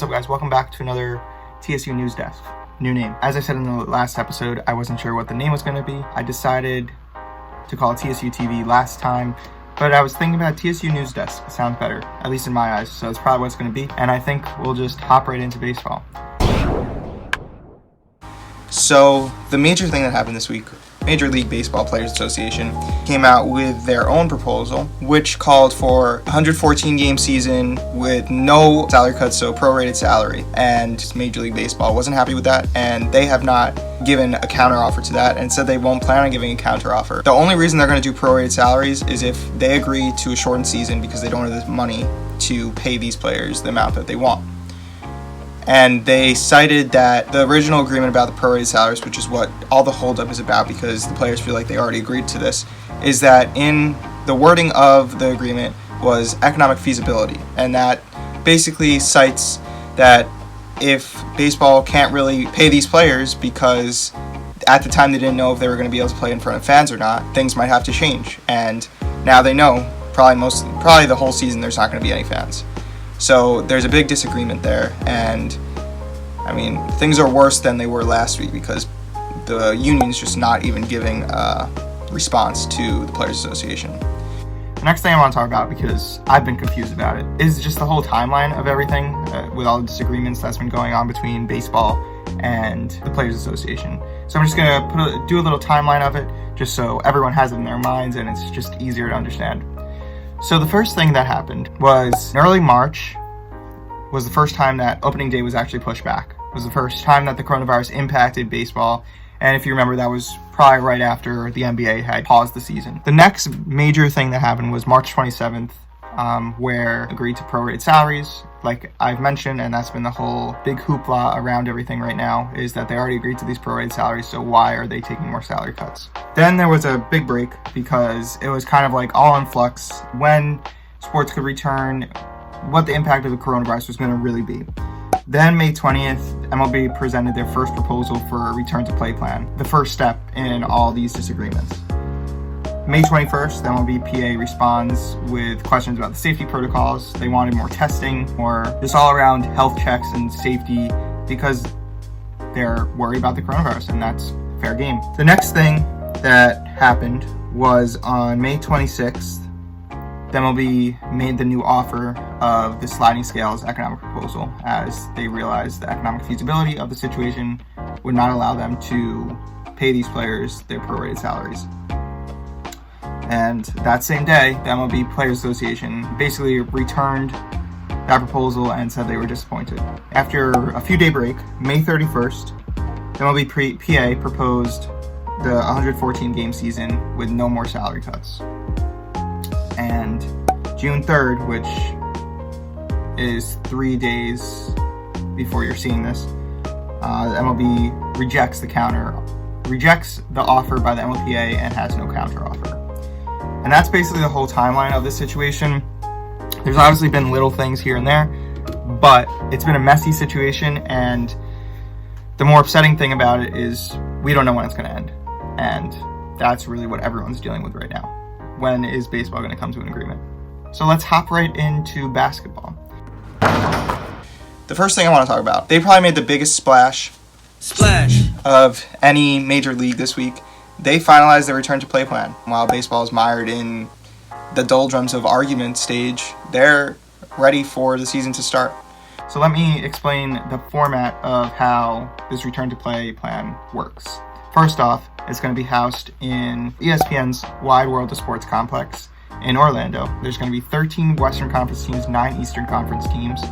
What's up, guys? Welcome back to another TSU Newsdesk. New name. As I said in the last episode, I wasn't sure what the name was going to be. I decided to call it TSU TV last time, but I was thinking about TSU Newsdesk. It sounds better, at least in my eyes, so it's probably what it's going to be. And I think we'll just hop right into baseball. So, the major thing that happened this week, Major League Baseball Players Association came out with their own proposal, which called for a 114-game season with no salary cuts, so prorated salary. And Major League Baseball wasn't happy with that, and they have not given a counteroffer to that, and said they won't plan on giving a counteroffer. The only reason they're going to do prorated salaries is if they agree to a shortened season because they don't have the money to pay these players the amount that they want. And they cited that the original agreement about the prorated salaries, which is what all the holdup is about because the players feel like they already agreed to this, is that in the wording of the agreement was economic feasibility. And that basically cites that if baseball can't really pay these players because at the time they didn't know if they were going to be able to play in front of fans or not, things might have to change. And now they know probably the whole season there's not going to be any fans. So there's a big disagreement there, and I mean, things are worse than they were last week because the union's just not even giving a response to the Players Association. The next thing I want to talk about, because I've been confused about it, is just the whole timeline of everything with all the disagreements that's been going on between baseball and the Players Association. So I'm just going to do a little timeline of it just so everyone has it in their minds and it's just easier to understand. So the first thing that happened was in early March was the first time that opening day was actually pushed back. It was the first time that the coronavirus impacted baseball. And if you remember, that was probably right after the NBA had paused the season. The next major thing that happened was March 27th, where agreed to prorated salaries, like I've mentioned, and that's been the whole big hoopla around everything right now, is that they already agreed to these prorated salaries, so why are they taking more salary cuts? Then there was a big break because it was kind of like all in flux when sports could return, what the impact of the coronavirus was going to really be. Then May 20th, MLB presented their first proposal for a return to play plan, the first step in all these disagreements. May 21st, the MLBPA responds with questions about the safety protocols. They wanted more testing, more just all around health checks and safety because they're worried about the coronavirus, and that's fair game. The next thing that happened was on May 26th, the MLB made the new offer of the sliding scales economic proposal as they realized the economic feasibility of the situation would not allow them to pay these players their prorated salaries. And that same day, the MLB Players Association basically returned that proposal and said they were disappointed. After a few-day break, May 31st, the MLB PA proposed the 114-game season with no more salary cuts. And June 3rd, which is 3 days before you're seeing this, the MLB rejects the offer by the MLPA and has no counter offer. And that's basically the whole timeline of this situation. There's obviously been little things here and there, but it's been a messy situation, and the more upsetting thing about it is we don't know when it's going to end. And that's really what everyone's dealing with right now. When is baseball going to come to an agreement? So let's hop right into basketball. The first thing I want to talk about, they probably made the biggest splash of any major league this week. They finalized their return to play plan. While baseball is mired in the doldrums of argument stage, they're ready for the season to start. So let me explain the format of how this return to play plan works. First off, it's going to be housed in ESPN's Wide World of Sports complex in Orlando. There's going to be 13 Western Conference teams, 9 Eastern Conference teams,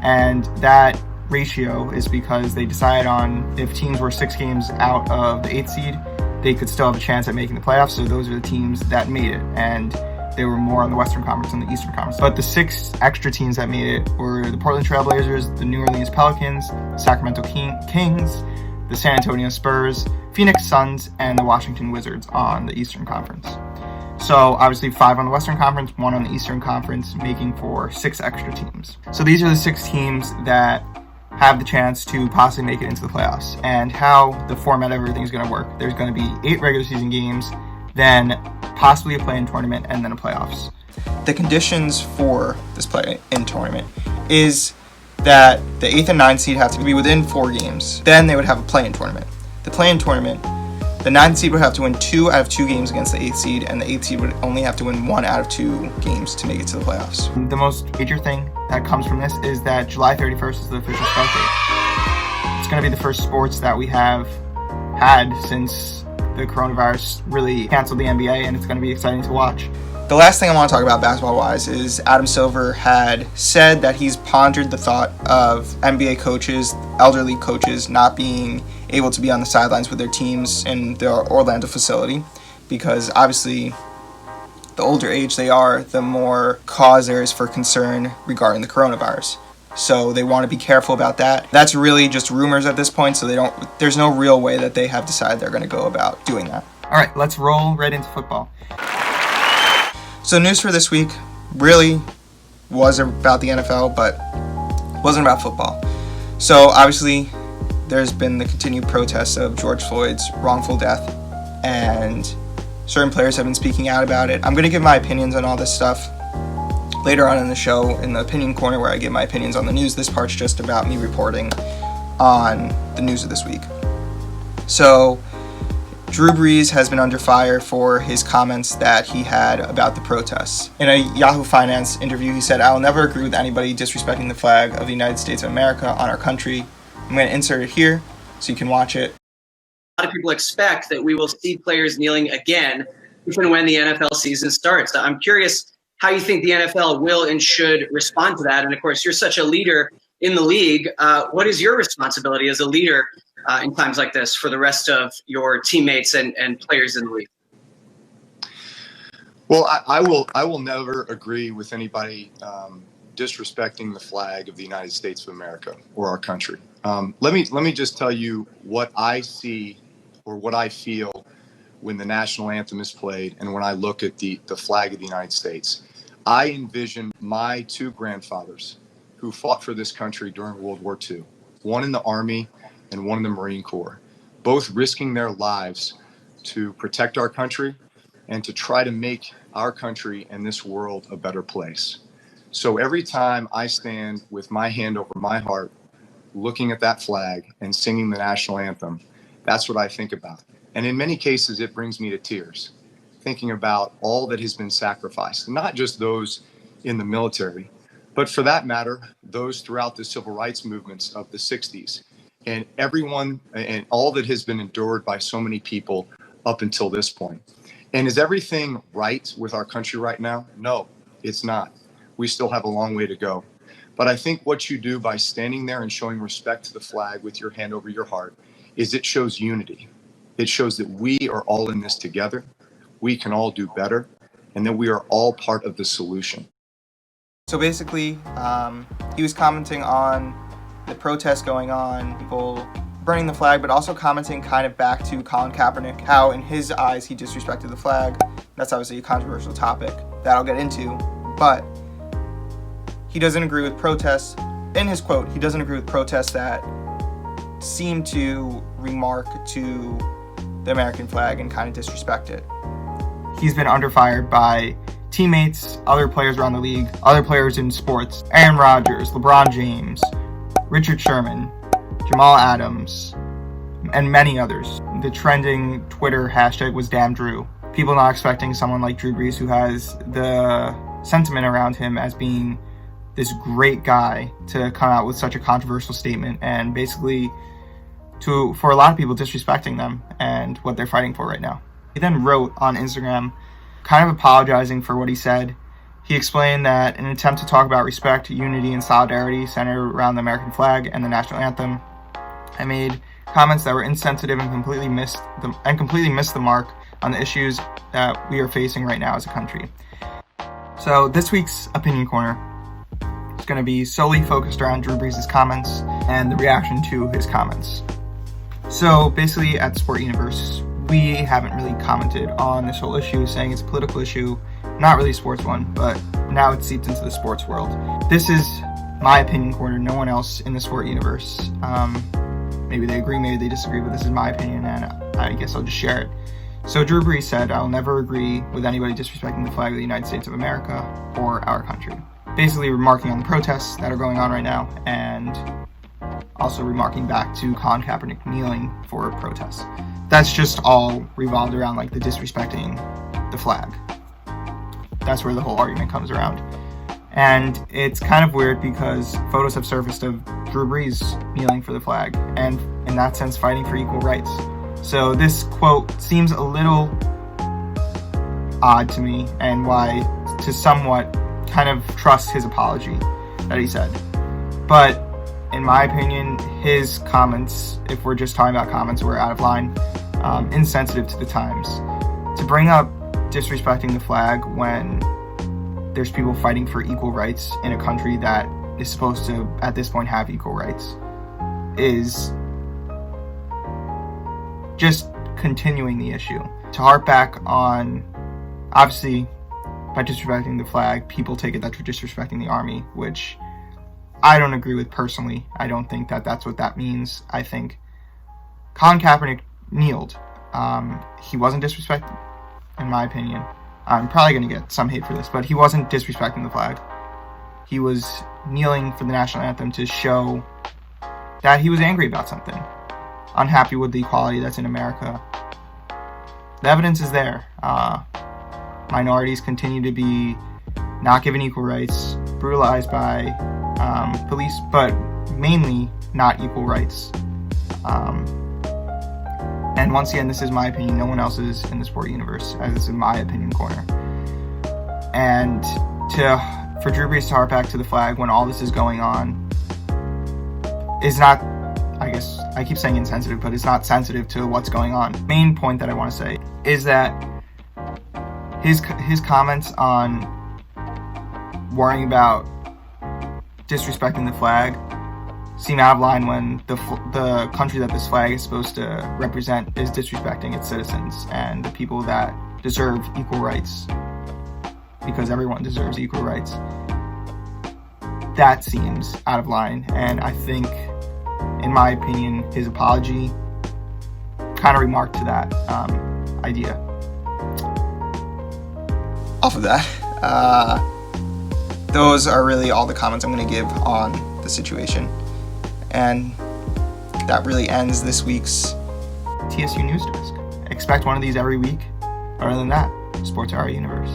and that ratio is because they decided on if teams were 6 games out of the 8th seed, they could still have a chance at making the playoffs, so those are the teams that made it, and they were more on the Western Conference than the Eastern Conference. But the 6 extra teams that made it were the Portland Trail Blazers, the New Orleans Pelicans, Sacramento Kings, the San Antonio Spurs, Phoenix Suns, and the Washington Wizards on the Eastern Conference. So obviously 5 on the Western Conference, 1 on the Eastern Conference, making for 6 extra teams. So these are the 6 teams that have the chance to possibly make it into the playoffs. And how the format of everything is going to work. There's going to be 8 regular season games, then possibly a play-in tournament, and then a playoffs. The conditions for this play-in tournament is that the 8th and 9th seed have to be within 4 games. Then they would have a play-in tournament. The play-in tournament, the 9th seed would have to win 2 out of 2 games against the 8th seed, and the 8th seed would only have to win 1 out of 2 games to make it to the playoffs. The most major thing that comes from this is that July 31st is the official start date. It's going to be the first sports that we have had since the coronavirus really canceled the NBA, and it's going to be exciting to watch. The last thing I want to talk about basketball-wise is Adam Silver had said that he's pondered the thought of NBA coaches, elderly coaches, not being able to be on the sidelines with their teams in the Orlando facility, because obviously the older age they are, the more cause there is for concern regarding the coronavirus. So they want to be careful about that. That's really just rumors at this point, so there's no real way that they have decided they're going to go about doing that. All right, let's roll right into football. So news for this week really was about the NFL, but wasn't about football. So obviously there's been the continued protests of George Floyd's wrongful death, and certain players have been speaking out about it. I'm going to give my opinions on all this stuff later on in the show in the opinion corner, where I give my opinions on the news. This part's just about me reporting on the news of this week. So Drew Brees has been under fire for his comments that he had about the protests. In a Yahoo Finance interview, he said, "I will never agree with anybody disrespecting the flag of the United States of America on our country." I'm going to insert it here so you can watch it. A lot of people expect that we will see players kneeling again if and when the NFL season starts. I'm curious how you think the NFL will and should respond to that. And of course, you're such a leader in the league. What is your responsibility as a leader in times like this for the rest of your teammates and players in the league? Well, I will never agree with anybody disrespecting the flag of the United States of America or our country. Let me just tell you what I see or what I feel when the national anthem is played and when I look at the flag of the United States. I envision my 2 grandfathers who fought for this country during World War II, one in the Army and one in the Marine Corps, both risking their lives to protect our country and to try to make our country and this world a better place. So every time I stand with my hand over my heart, looking at that flag and singing the national anthem, that's what I think about. And in many cases, it brings me to tears, thinking about all that has been sacrificed, not just those in the military, but for that matter, those throughout the civil rights movements of the 60s. And everyone and all that has been endured by so many people up until this point. And is everything right with our country right now? No, it's not. We still have a long way to go. But I think what you do by standing there and showing respect to the flag with your hand over your heart is it shows unity. It shows that we are all in this together. We can all do better, and that we are all part of the solution. So basically, he was commenting on the protests going on, people burning the flag, but also commenting kind of back to Colin Kaepernick, how in his eyes he disrespected the flag. That's obviously a controversial topic that I'll get into, but he doesn't agree with protests. In his quote, he doesn't agree with protests that seem to remark to the American flag and kind of disrespect it. He's been under fire by teammates, other players around the league, other players in sports, Aaron Rodgers, LeBron James, Richard Sherman, Jamal Adams, and many others. The trending Twitter hashtag was Damn Drew. People not expecting someone like Drew Brees, who has the sentiment around him as being this great guy, to come out with such a controversial statement and basically for a lot of people disrespecting them and what they're fighting for right now. He then wrote on Instagram, kind of apologizing for what he said. He explained that in an attempt to talk about respect, unity, and solidarity centered around the American flag and the national anthem, I made comments that were insensitive and completely missed the mark on the issues that we are facing right now as a country. So this week's Opinion Corner is going to be solely focused around Drew Brees' comments and the reaction to his comments. So basically at TheSportUniverse, we haven't really commented on this whole issue, saying it's a political issue, not really a sports one, but now it's seeped into the sports world. This is my opinion corner, no one else in the TheSportUniverse. Maybe they agree, maybe they disagree, but this is my opinion, and I guess I'll just share it. So Drew Brees said, "I will never agree with anybody disrespecting the flag of the United States of America or our country." basically remarking on the protests that are going on right now, and also remarking back to Colin Kaepernick kneeling for protests. That's just all revolved around like the disrespecting the flag. That's where the whole argument comes around. And it's kind of weird because photos have surfaced of Drew Brees kneeling for the flag and in that sense fighting for equal rights. So this quote seems a little odd to me, and why to somewhat kind of trust his apology that he said. But in my opinion, his comments, if we're just talking about comments, were out of line, insensitive to the times. To bring up disrespecting the flag when there's people fighting for equal rights in a country that is supposed to, at this point, have equal rights, is just continuing the issue. To harp back on, obviously, by disrespecting the flag, people take it that you're disrespecting the army, which I don't agree with personally. I don't think that that's what that means. I think Colin Kaepernick kneeled. He wasn't disrespecting, in my opinion. I'm probably going to get some hate for this, but he wasn't disrespecting the flag. He was kneeling for the national anthem to show that he was angry about something, unhappy with the equality that's in America. The evidence is there. Minorities continue to be not given equal rights, brutalized by police, but mainly not equal rights. And once again, this is my opinion. No one else is in the sport universe, as this is my opinion corner. And for Drew Brees to harp back to the flag when all this is going on is not, I guess, I keep saying insensitive, but it's not sensitive to what's going on. Main point that I want to say is that his comments on worrying about disrespecting the flag seem out of line when the country that this flag is supposed to represent is disrespecting its citizens and the people that deserve equal rights, because everyone deserves equal rights. That seems out of line, and I think, in my opinion, his apology kind of remarked to that idea. Off of that, those are really all the comments I'm going to give on the situation. And that really ends this week's TSU Newsdesk. Expect one of these every week. Other than that, sports are our universe.